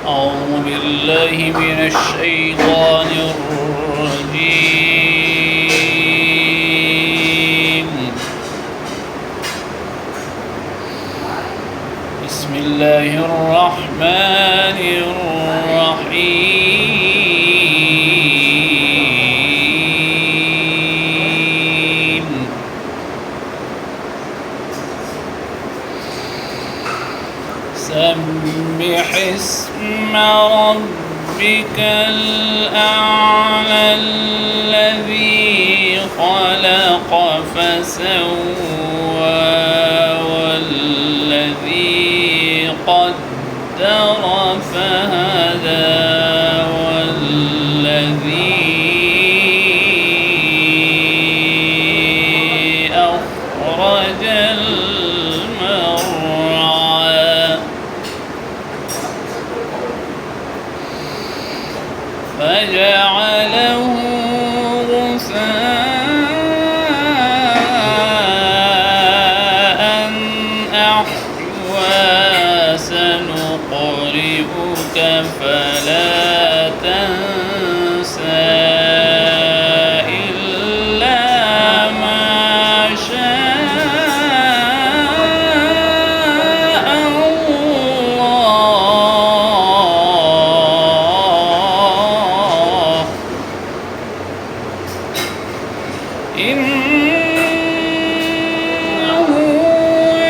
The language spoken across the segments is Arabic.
أعوذ بالله من الشيطان الرجيم. بسم الله الرحمن الرحيم. سبح اسم ربك الأعلى الذي خلق فسوى والذي قدر فهدى والذي أخرج المرعى فجعله غثاء أحوى سنقرئك فلا تنسى إلا ما شاء الله إنه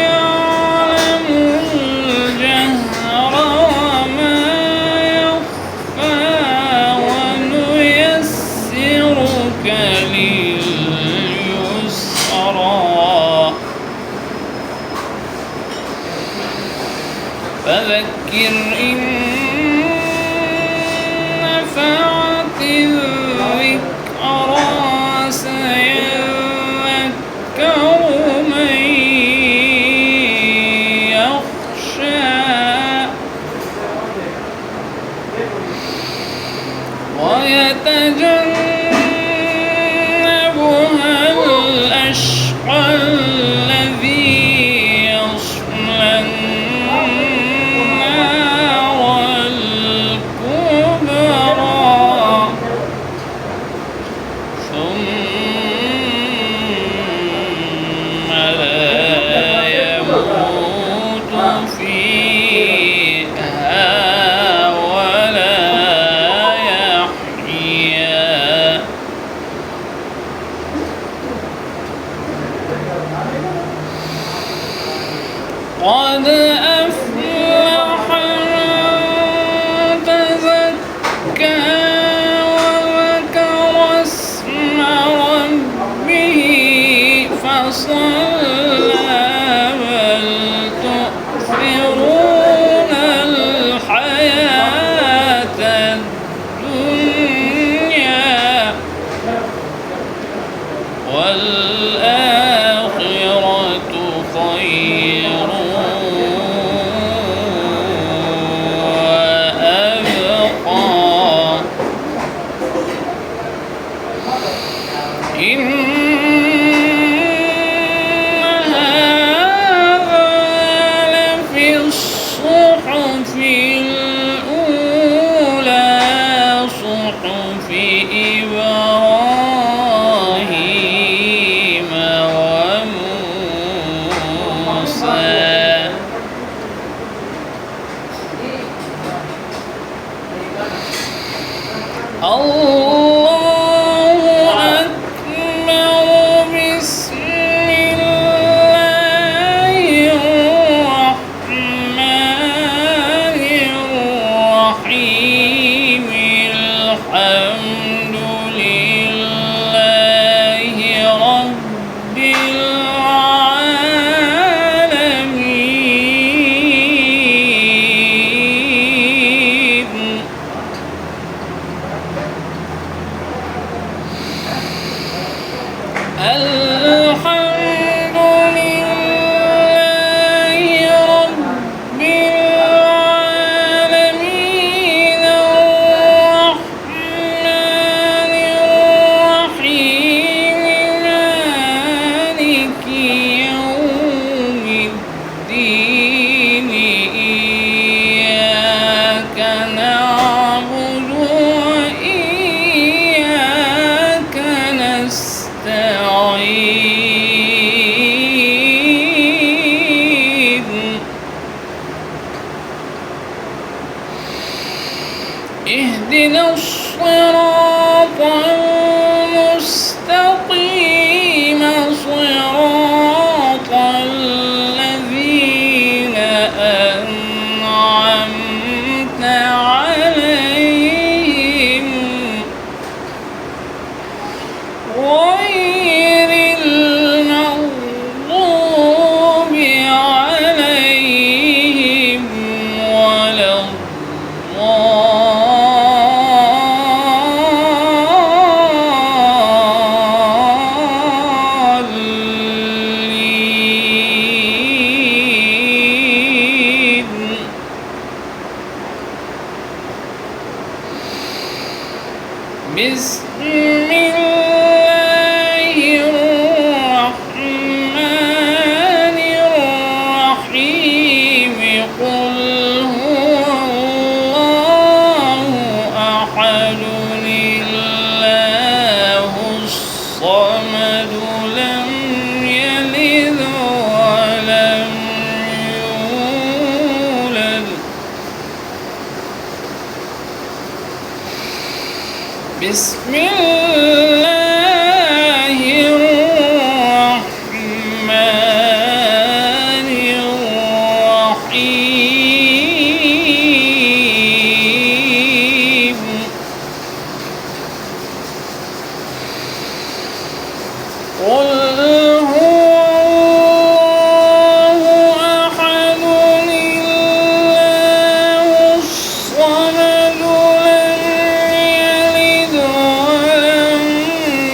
يعلم الجهر وما يخفى ونيسرك لليسرى فذكر إن نفعت الذكرى سيذكر من يخشى ويتجنبها الأشقى الذي يصلى النار الكبرى ثم لا يموت فيها ولا يحيا قد أفلح من تزكى وذكر اسم ربه فصلى بل تؤثرون الحياة الدنيا والآخرة خير وأبقى إن هذا لفي الصحف الأولى صحف إبراهيم وموسى الله أكبر بسم الله الرحمن الرحيم الحمد لله رب العالمين اهدنا الصراط المستقيم صراط الذين أنعمت عليهم غير المغضوب عليهم ولا الضالين. بسم الله الرحمن الرحيم قل هو الله أحد الله الصمد لم يلد ولم يولد. بسم الله الرحمن الرحيم قل هو الله أحد الله الصمد لم يلد ولم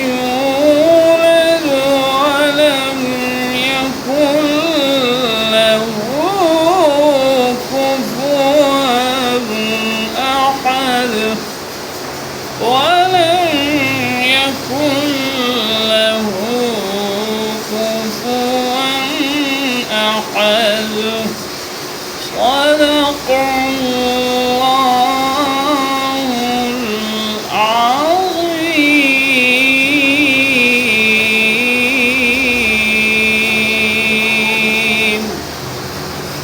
يولد ولم يكن